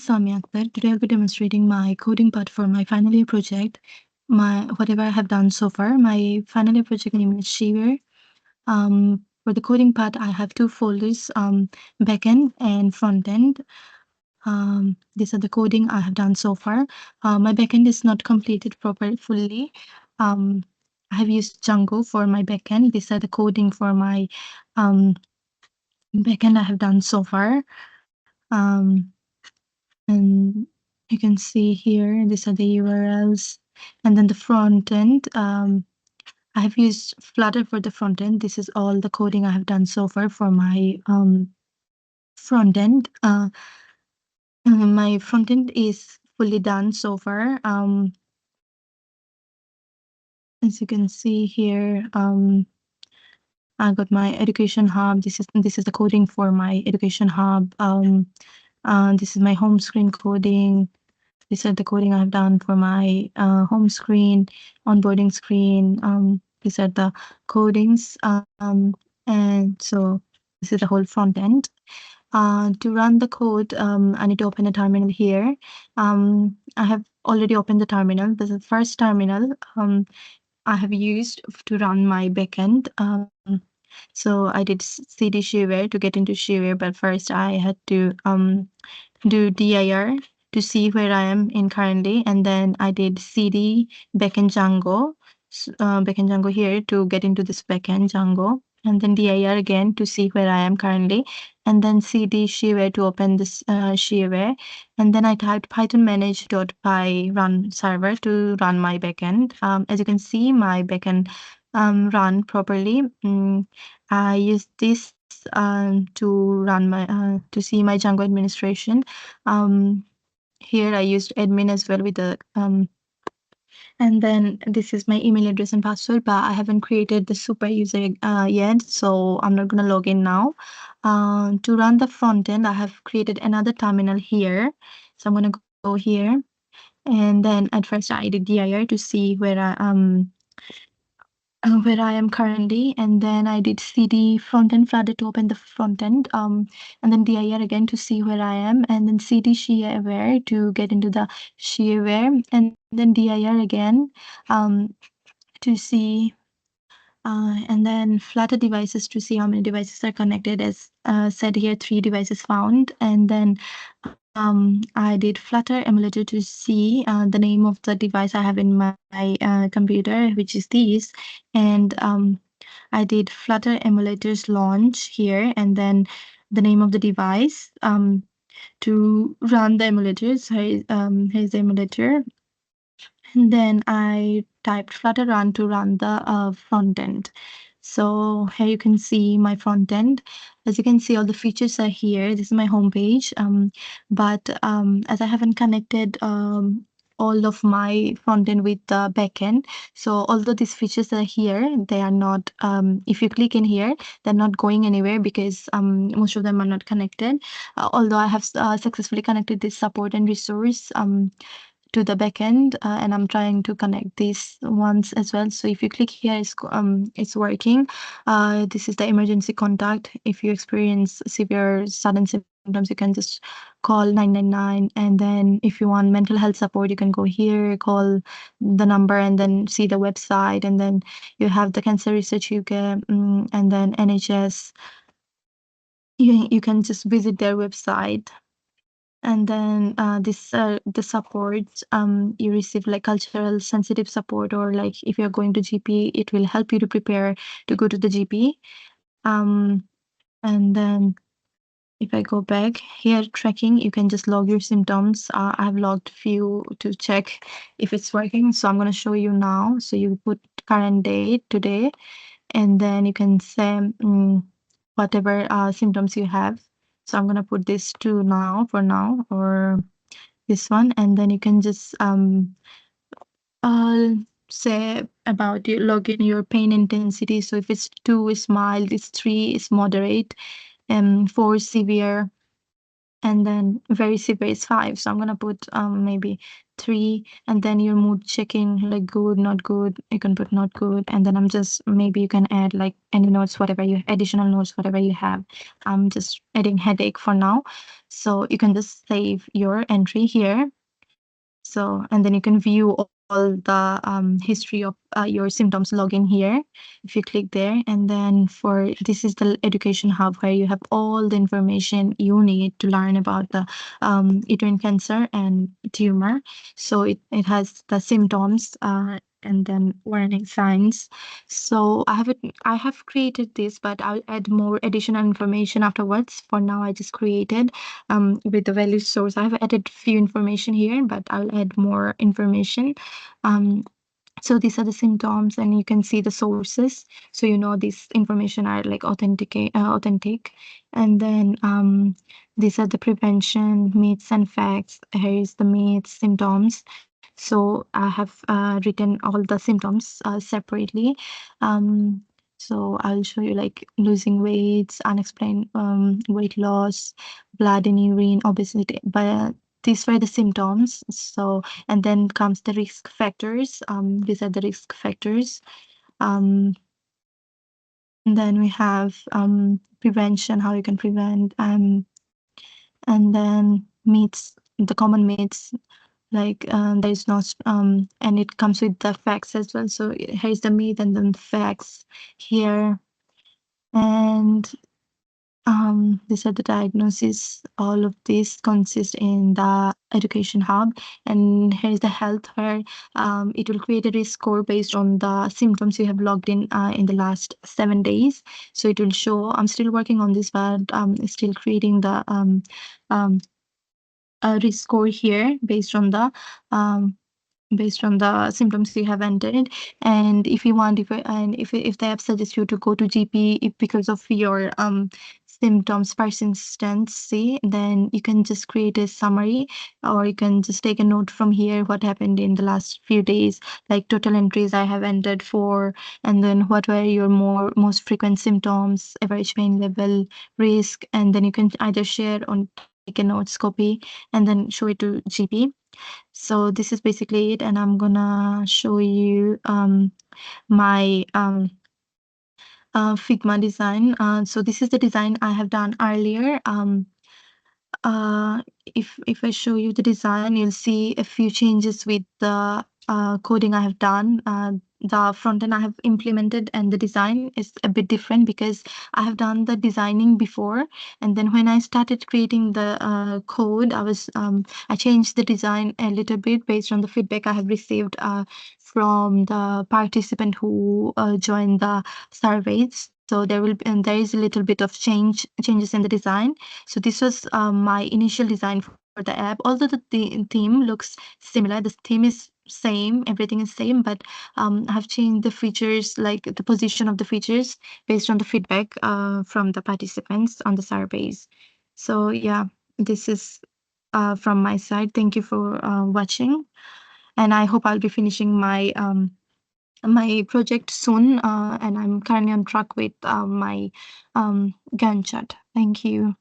Samia Akhtar. Today I'll be demonstrating my coding part for my final year project. Whatever I have done so far. My final year project name is Shiver. For the coding part, I have two folders, backend and frontend. These are the coding I have done so far. My backend is not completed fully. I have used Django for my backend. These are the coding for my backend I have done so far. And you can see here, these are the URLs. And then the front end, I have used Flutter for the front end. This is all the coding I have done so far for my front end. My front end is fully done so far. As you can see here, I got my education hub. This is the coding for my education hub. This is my home screen coding. These are the coding I've done for my home screen, onboarding screen. These are the codings. And so this is the whole front end. To run the code, I need to open a terminal here. I have already opened the terminal. This is the first terminal I have used to run my backend. So I did cd shareware to get into shareware, but first I had to do dir to see where I am in currently, and then I did cd backend Django here to get into this backend Django, and then dir again to see where I am currently, and then cd shareware to open this shareware, and then I typed python manage.py run server to run my backend. As you can see, my backend run properly. I use this to run my to see my Django administration. Here I used admin as well with the and then this is my email address and password, but I haven't created the super user yet, so I'm not gonna log in now. To run the front end, I have created another terminal here, so I'm gonna go here, and then at first I did dir to see where I am currently, and then I did cd frontend Flutter to open the front end, and then dir again to see where I am, and then cd shareware to get into the shareware, and then dir again to see, and then Flutter devices to see how many devices are connected. As said here, 3 devices found, and then I did Flutter emulator to see the name of the device I have in my computer, which is this, and I did Flutter emulators launch here, and then the name of the device to run the emulators. Here's the emulator, and then I typed Flutter run to run the front end. So here you can see my front end. As you can see, all the features are here. This is my homepage. But as I haven't connected all of my front end with the backend, so although these features are here, they are not. If you click in here, they're not going anywhere because most of them are not connected. Although I have successfully connected this support and resource to the backend, and I'm trying to connect these ones as well. So if you click here, it's working. This is the emergency contact. If you experience severe sudden symptoms, you can just call 999. And then if you want mental health support, you can go here, call the number, and then see the website. And then you have the cancer research UK, and then NHS. You can just visit their website. And then the support you receive, like cultural sensitive support, or like if you're going to GP, it will help you to prepare to go to the GP. And then if I go back here, tracking, you can just log your symptoms. I have logged few to check if it's working, so I'm going to show you now. So you put current date today, and then you can say whatever symptoms you have. So I'm gonna put this to now for now, or this one, and then you can just say about you log in your pain intensity. So if it's 2 is mild, it's 3 is moderate, and 4 is severe, and then very severe is 5. So I'm gonna put maybe 3, and then your mood checking, like good, not good. You can put not good, and then I'm just maybe you can add like any notes, whatever you additional notes, whatever you have. I'm just adding headache for now, so you can just save your entry here. So, and then you can view all the history of your symptoms login here if you click there. And then for this is the education hub where you have all the information you need to learn about the uterine cancer and tumor. So it has the symptoms and then warning signs. So I have created this, but I'll add more additional information afterwards. For now, I just created with the value source. I've added few information here, but I'll add more information. Um, so these are the symptoms, and you can see the sources. So you know these information are like authentic. And then these are the prevention myths and facts. Here is the myths, symptoms. So I have written all the symptoms separately. Um, so I'll show you like losing weight, unexplained weight loss, blood in urine, obesity. But these were the symptoms. So, and then comes the risk factors. These are the risk factors. Um, and then we have prevention, how you can prevent, and then myths, the common myths, like there is no and it comes with the facts as well. So here's the myth and then the facts here. And these are the diagnosis. All of this consists in the education hub. And here's the health, where it will create a risk score based on the symptoms you have logged in the last 7 days. So it will show. I'm still working on this, but still creating the um, risk score here based on the symptoms you have entered. And if you want, if they have suggested you to go to GP if because of your symptoms persistency, then you can just create a summary, or you can just take a note from here what happened in the last few days, like total entries I have entered for, and then what were your most frequent symptoms, average pain level, risk, and then you can either share or take a notes copy and then show it to GP. So this is basically it, and I'm gonna show you my Figma design. So this is the design I have done earlier. Uh, if I show you the design, you'll see a few changes with the coding I have done. The front end I have implemented and the design is a bit different because I have done the designing before, and then when I started creating the code, I changed the design a little bit based on the feedback I have received from the participant who joined the surveys. So there is a little bit of changes in the design. So this was my initial design for the app. Although the theme looks similar, the theme is same, everything is same, but I have changed the features, like the position of the features, based on the feedback from the participants on the surveys. So yeah, this is from my side. Thank you for watching, and I hope I'll be finishing my project soon. And I'm currently on track with my Gantt chart. Thank you.